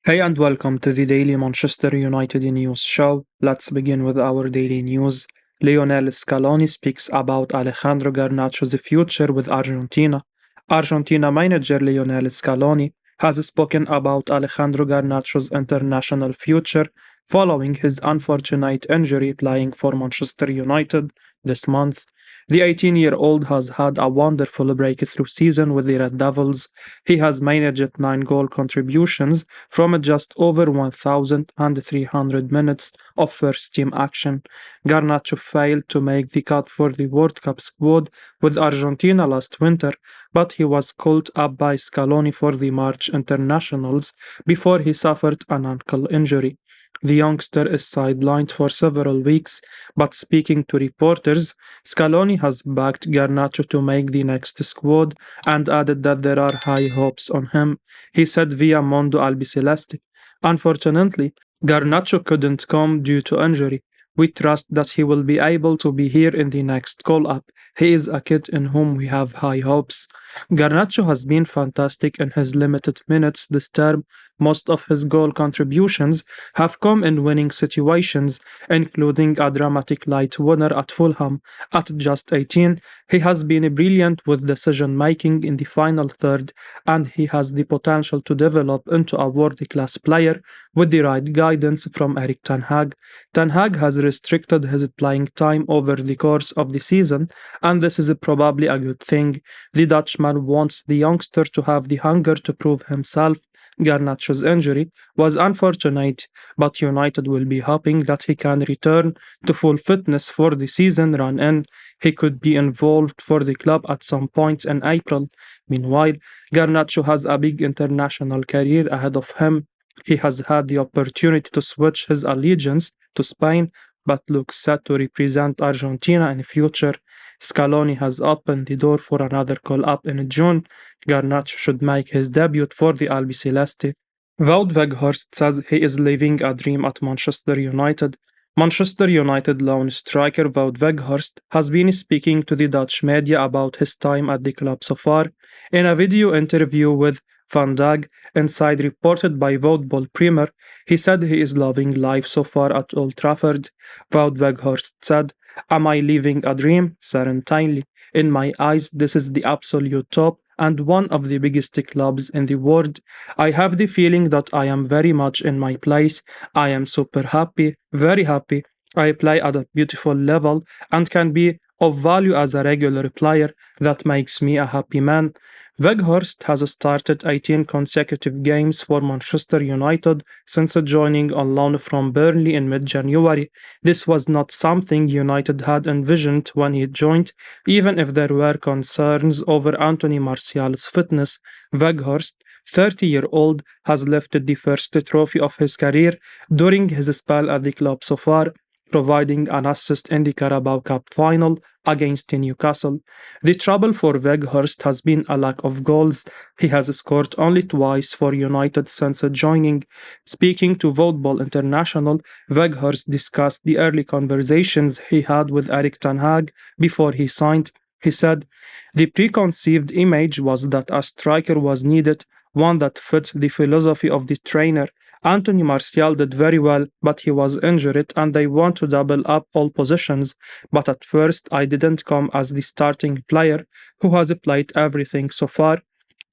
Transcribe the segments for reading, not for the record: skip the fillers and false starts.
Hey and welcome to the Daily Manchester United News Show. Let's begin with our daily news. Lionel Scaloni speaks about Alejandro Garnacho's future with Argentina. Argentina manager Lionel Scaloni has spoken about Alejandro Garnacho's international future following his unfortunate injury playing for Manchester United this month. The 18-year-old has had a wonderful breakthrough season with the Red Devils. He has managed 9 goal contributions from just over 1,300 minutes of first-team action. Garnacho failed to make the cut for the World Cup squad with Argentina last winter, but he was called up by Scaloni for the March internationals before he suffered an ankle injury. The youngster is sidelined for several weeks, but speaking to reporters, Scaloni has backed Garnacho to make the next squad and added that there are high hopes on him. He said via Mondo Albiceleste. Unfortunately, Garnacho couldn't come due to injury. We trust that he will be able to be here in the next call-up. He is a kid in whom we have high hopes. Garnacho has been fantastic in his limited minutes this term. Most of his goal contributions have come in winning situations, including a dramatic late winner at Fulham. At just 18, he has been brilliant with decision making in the final third, and he has the potential to develop into a world-class player with the right guidance from Erik ten Hag. Ten Hag has restricted his playing time over the course of the season, and this is probably a good thing. The Dutchman wants the youngster to have the hunger to prove himself. Garnacho's injury was unfortunate, but United will be hoping that he can return to full fitness for the season run in. He could be involved for the club at some point in April. Meanwhile, Garnacho has a big international career ahead of him. He has had the opportunity to switch his allegiance to Spain, but looks set to represent Argentina in the future. Scaloni has opened the door for another call-up in June. Garnacho should make his debut for the Albiceleste. Wout Weghorst says he is living a dream at Manchester United. Manchester United loan striker Wout Weghorst has been speaking to the Dutch media about his time at the club so far. In a video interview with Vandaag Inside reported by Voetbal Primeur, he said he is loving life so far at Old Trafford. Wout Weghorst said, "Am I living a dream? Certainly. In my eyes, this is the absolute top and one of the biggest clubs in the world. I have the feeling that I am very much in my place. I am super happy, very happy. I play at a beautiful level and can be of value as a regular player. That makes me a happy man." Weghorst has started 18 consecutive games for Manchester United since joining on loan from Burnley in mid-January. This was not something United had envisioned when he joined, even if there were concerns over Anthony Martial's fitness. Weghorst, 30-year-old, has lifted the first trophy of his career during his spell at the club so far, providing an assist in the Carabao Cup final against Newcastle. The trouble for Weghorst has been a lack of goals. He has scored only twice for United since joining. Speaking to Voetbal International, Weghorst discussed the early conversations he had with Erik ten Hag before he signed. He said, "The preconceived image was that a striker was needed, one that fits the philosophy of the trainer. Anthony Martial did very well, but he was injured and they want to double up all positions. But at first, I didn't come as the starting player who has played everything so far.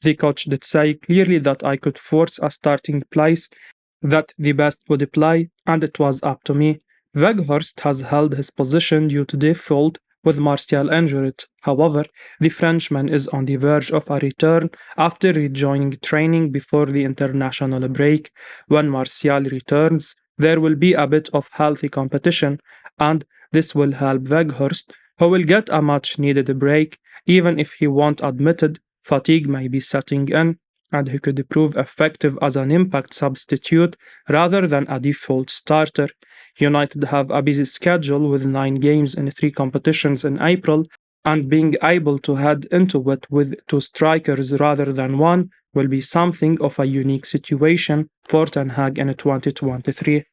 The coach did say clearly that I could force a starting place, that the best would play, and it was up to me." Weghorst has held his position due to default with Martial injured. However, the Frenchman is on the verge of a return after rejoining training before the international break. When Martial returns, there will be a bit of healthy competition, and this will help Weghorst, who will get a much needed break. Even if he won't admit it, fatigue may be setting in, and he could prove effective as an impact substitute rather than a default starter. United have a busy schedule with 9 games in 3 competitions in April, and being able to head into it with 2 strikers rather than one will be something of a unique situation for Ten Hag in 2023.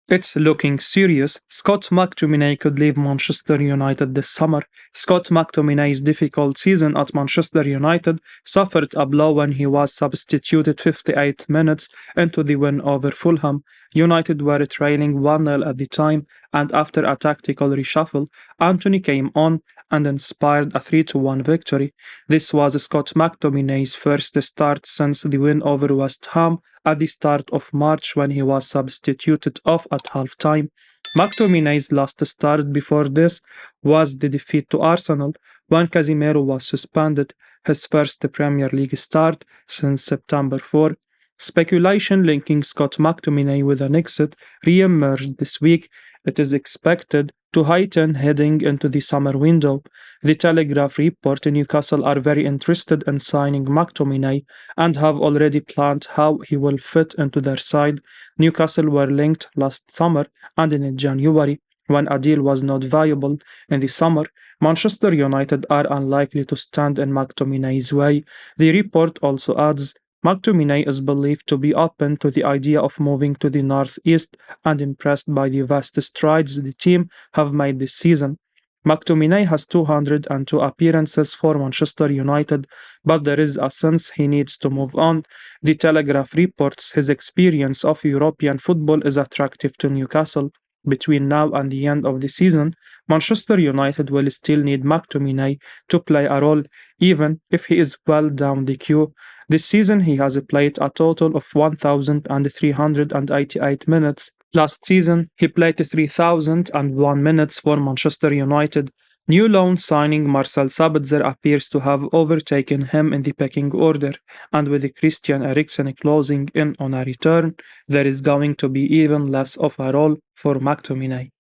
It's looking serious. Scott McTominay could leave Manchester United this summer. Scott McTominay's difficult season at Manchester United suffered a blow when he was substituted 58 minutes into the win over Fulham. United were trailing 1-0 at the time, and after a tactical reshuffle, Anthony came on and inspired a 3-1 victory. This was Scott McTominay's first start since the win over West Ham at the start of March when he was substituted off at half-time. McTominay's last start before this was the defeat to Arsenal when Casemiro was suspended, his first Premier League start since September 4. Speculation linking Scott McTominay with an exit re-emerged this week. It is expected to heighten heading into the summer window. The Telegraph report Newcastle are very interested in signing McTominay and have already planned how he will fit into their side. Newcastle were linked last summer and in January. When a deal was not viable in the summer, Manchester United are unlikely to stand in McTominay's way. The report also adds McTominay is believed to be open to the idea of moving to the northeast and impressed by the vast strides the team have made this season. McTominay has 202 appearances for Manchester United, but there is a sense he needs to move on. The Telegraph reports his experience of European football is attractive to Newcastle. Between now and the end of the season, Manchester United will still need McTominay to play a role, even if he is well down the queue. This season, he has played a total of 1,388 minutes. Last season, he played 3,001 minutes for Manchester United. New loan signing Marcel Sabitzer appears to have overtaken him in the pecking order, and with Christian Eriksen closing in on a return, there is going to be even less of a role for McTominay.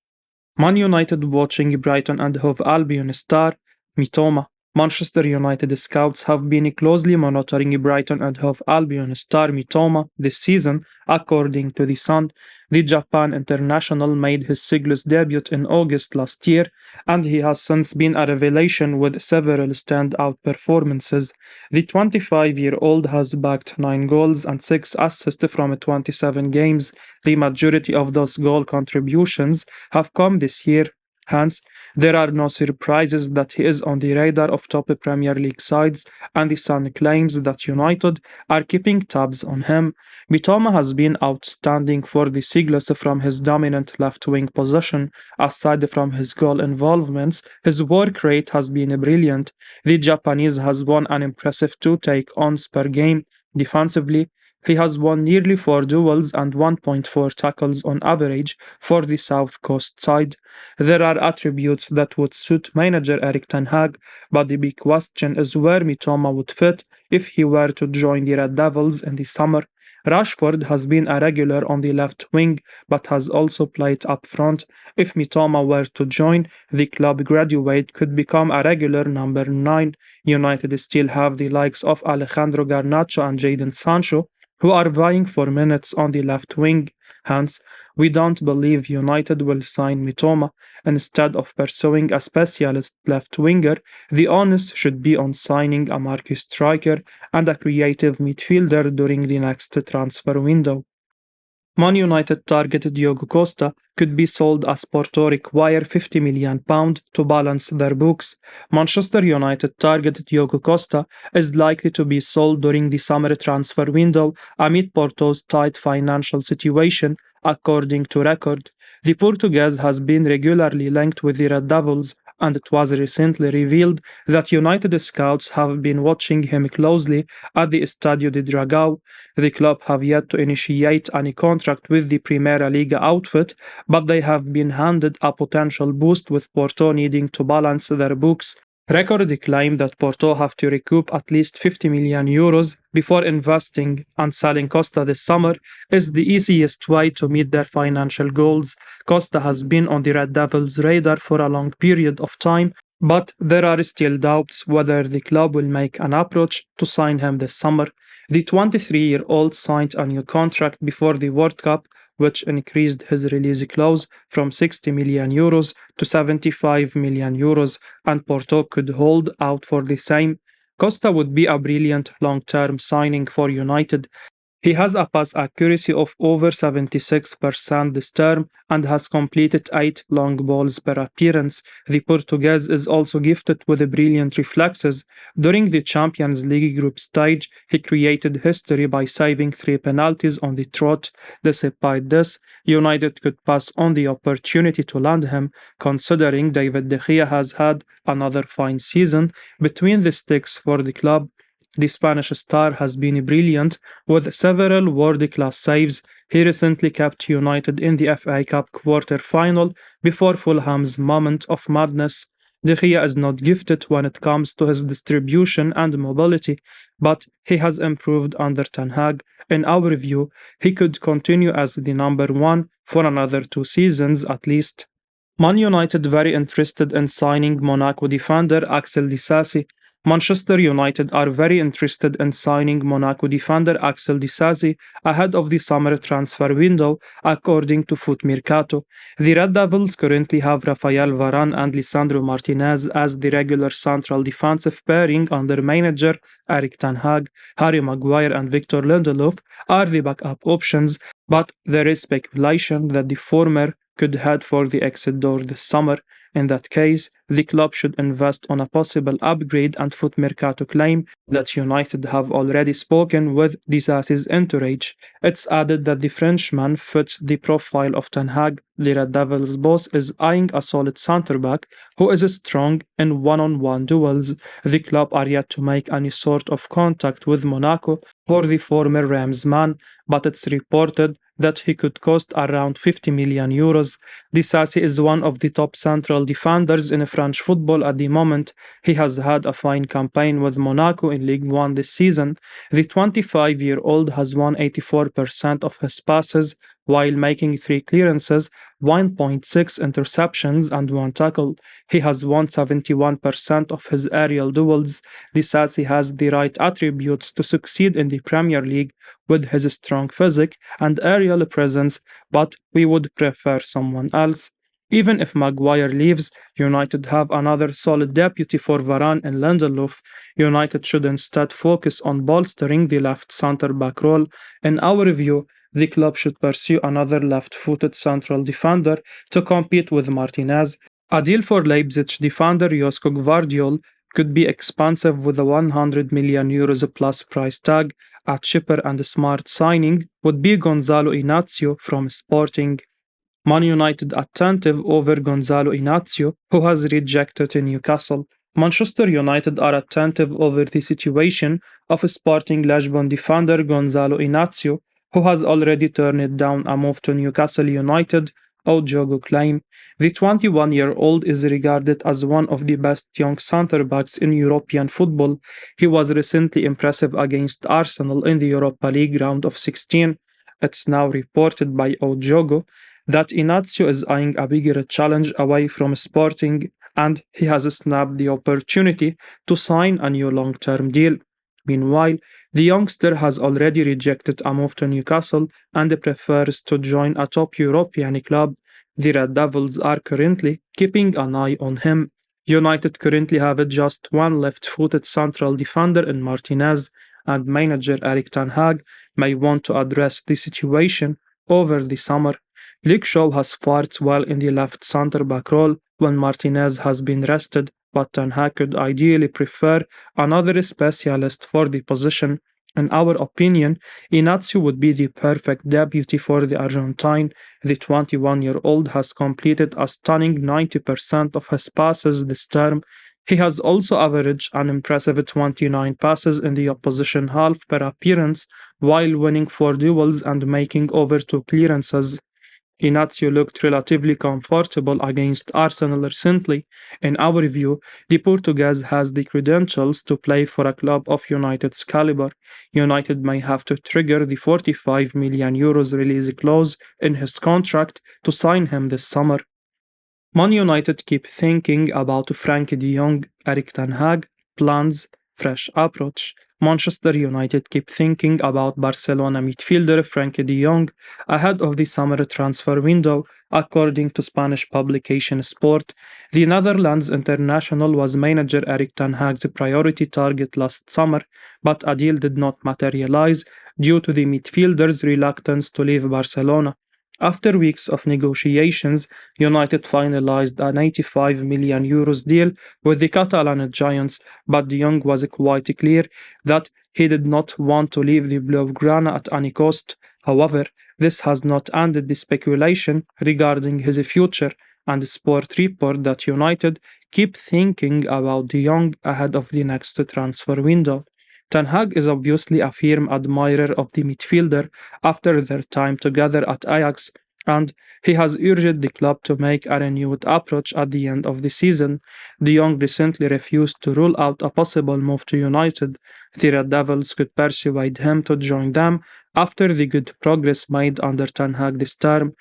Man United watching Brighton and Hove Albion star Mitoma. Manchester United scouts have been closely monitoring Brighton and Hove Albion star Mitoma this season, according to The Sun. The Japan international made his Siglos debut in August last year, and he has since been a revelation with several standout performances. The 25-year-old has bagged 9 goals and 6 assists from 27 games. The majority of those goal contributions have come this year. Hence, there are no surprises that he is on the radar of top Premier League sides, and the Sun claims that United are keeping tabs on him. Mitoma has been outstanding for the Siglos from his dominant left-wing position. Aside from his goal involvements, his work rate has been brilliant. The Japanese has won an impressive 2 take-ons per game. Defensively, he has won nearly 4 duels and 1.4 tackles on average for the South Coast side. There are attributes that would suit manager Erik ten Hag, but the big question is where Mitoma would fit if he were to join the Red Devils in the summer. Rashford has been a regular on the left wing, but has also played up front. If Mitoma were to join, the club graduate could become a regular number 9. United still have the likes of Alejandro Garnacho and Jadon Sancho, who are vying for minutes on the left wing. Hence, we don't believe United will sign Mitoma. Instead of pursuing a specialist left winger, the onus should be on signing a marquee striker and a creative midfielder during the next transfer window. Man United target Diego Costa could be sold as Porto require £50 million to balance their books. Manchester United target Diego Costa is likely to be sold during the summer transfer window amid Porto's tight financial situation, according to Record. The Portuguese has been regularly linked with the Red Devils, and it was recently revealed that United scouts have been watching him closely at the Estádio de Dragão. The club have yet to initiate any contract with the Primeira Liga outfit, but they have been handed a potential boost with Porto needing to balance their books. Record claimed that Porto have to recoup at least €50 million before investing, and selling Costa this summer is the easiest way to meet their financial goals. Costa has been on the Red Devils' radar for a long period of time, but there are still doubts whether the club will make an approach to sign him this summer. The 23-year-old signed a new contract before the World Cup, which increased his release clause from €60 million to €75 million, and Porto could hold out for the same. Costa would be a brilliant long-term signing for United. He has a pass accuracy of over 76% this term and has completed 8 long balls per appearance. The Portuguese is also gifted with brilliant reflexes. During the Champions League group stage, he created history by saving 3 penalties on the trot. Despite this, United could pass on the opportunity to land him, considering David De Gea has had another fine season between the sticks for the club. The Spanish star has been brilliant with several world-class saves. He recently kept United in the FA Cup quarter-final before Fulham's moment of madness. De Gea is not gifted when it comes to his distribution and mobility, but he has improved under Ten Hag. In our view, he could continue as the number one for another 2 seasons at least. Man United very interested in signing Monaco defender Axel Disasi. Manchester United are very interested in signing Monaco defender Axel Disasi ahead of the summer transfer window, according to Foot Mercato. The Red Devils currently have Rafael Varane and Lisandro Martinez as the regular central defensive pairing under manager Erik ten Hag. Harry Maguire and Victor Lindelof are the backup options, but there is speculation that the former could head for the exit door this summer. In that case, the club should invest on a possible upgrade, and Foot Mercato claim that United have already spoken with Disasi's entourage. It's added that the Frenchman fits the profile of Ten Hag. The Red Devils boss is eyeing a solid centre-back who is strong in one-on-one duels. The club are yet to make any sort of contact with Monaco for the former Rams man, but it's reported that he could cost around 50 million euros. Disasi is one of the top central defenders in French football at the moment. He has had a fine campaign with Monaco in Ligue 1 this season. The 25-year-old has won 84% of his passes while making 3 clearances, 1.6 interceptions, and 1 tackle. He has won 71% of his aerial duels. Disasi has the right attributes to succeed in the Premier League with his strong physique and aerial presence, but we would prefer someone else. Even if Maguire leaves, United have another solid deputy for Varane and Lindelof. United should instead focus on bolstering the left centre-back role. In our view, the club should pursue another left-footed central defender to compete with Martinez. A deal for Leipzig defender Josko Gvardiol could be expensive with a 100 million euros plus price tag. A cheaper and smart signing would be Gonzalo Inazio from Sporting. Man United attentive over Gonzalo Inazio, who has rejected Newcastle. Manchester United are attentive over the situation of Sporting Lisbon defender Gonzalo Inazio, who has already turned down a move to Newcastle United. Old Trafford claim. The 21-year-old is regarded as one of the best young centre-backs in European football. He was recently impressive against Arsenal in the Europa League round of 16. It's now reported by Old Trafford that Inazio is eyeing a bigger challenge away from Sporting, and he has snapped the opportunity to sign a new long-term deal. Meanwhile, the youngster has already rejected a move to Newcastle and prefers to join a top European club. The Red Devils are currently keeping an eye on him. United currently have just one left-footed central defender in Martinez, and manager Erik ten Hag may want to address the situation over the summer. Luke Shaw has fared well in the left centre-back role when Martinez has been rested, but Ten Hag could ideally prefer another specialist for the position. In our opinion, Inazio would be the perfect deputy for the Argentine. The 21-year-old has completed a stunning 90% of his passes this term. He has also averaged an impressive 29 passes in the opposition half per appearance, while winning 4 duels and making over 2 clearances. Inazio looked relatively comfortable against Arsenal recently. In our view, the Portuguese has the credentials to play for a club of United's caliber. United may have to trigger the 45 million euros release clause in his contract to sign him this summer. Man United keep thinking about Frankie De Young, Erik ten Hag, plans, fresh approach. Manchester United keep thinking about Barcelona midfielder Frankie De Young ahead of the summer transfer window, according to Spanish publication Sport. The Netherlands international was manager Erik ten Hag's priority target last summer, but a deal did not materialize due to the midfielder's reluctance to leave Barcelona. After weeks of negotiations, United finalized an €85 million deal with the Catalan giants, but De Jong was quite clear that he did not want to leave the Blaugrana at any cost. However, this has not ended the speculation regarding his future, and Sport report that United keep thinking about De Jong ahead of the next transfer window. Ten Hag is obviously a firm admirer of the midfielder after their time together at Ajax, and he has urged the club to make a renewed approach at the end of the season. De Jong recently refused to rule out a possible move to United. The Red Devils could persuade him to join them after the good progress made under Ten Hag this term.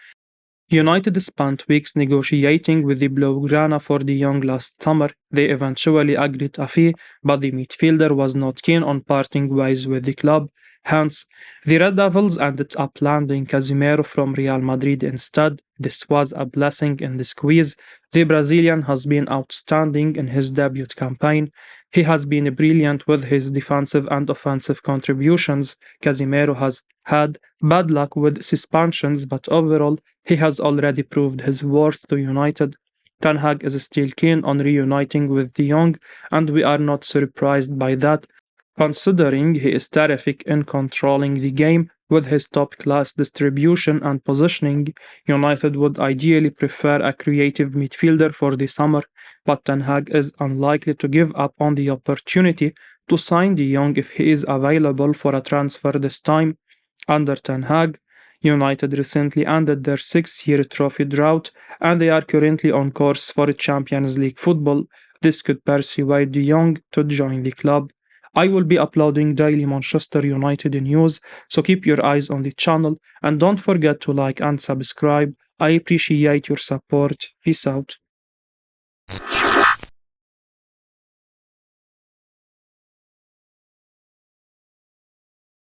United spent weeks negotiating with the Blaugrana for De Jong last summer. They eventually agreed a fee, but the midfielder was not keen on parting ways with the club. Hence, the Red Devils ended up landing Casemiro from Real Madrid instead. This was a blessing in disguise. The Brazilian has been outstanding in his debut campaign. He has been brilliant with his defensive and offensive contributions. Casemiro has had bad luck with suspensions, but overall, he has already proved his worth to United. Ten Hag is still keen on reuniting with De Jong, and we are not surprised by that, considering he is terrific in controlling the game with his top-class distribution and positioning. United would ideally prefer a creative midfielder for the summer, but Ten Hag is unlikely to give up on the opportunity to sign De Jong if he is available for a transfer this time. Under Ten Hag, United recently ended their 6-year trophy drought, and they are currently on course for Champions League football. This could persuade De Jong to join the club. I will be uploading daily Manchester United news, so keep your eyes on the channel and don't forget to like and subscribe. I appreciate your support. Peace out.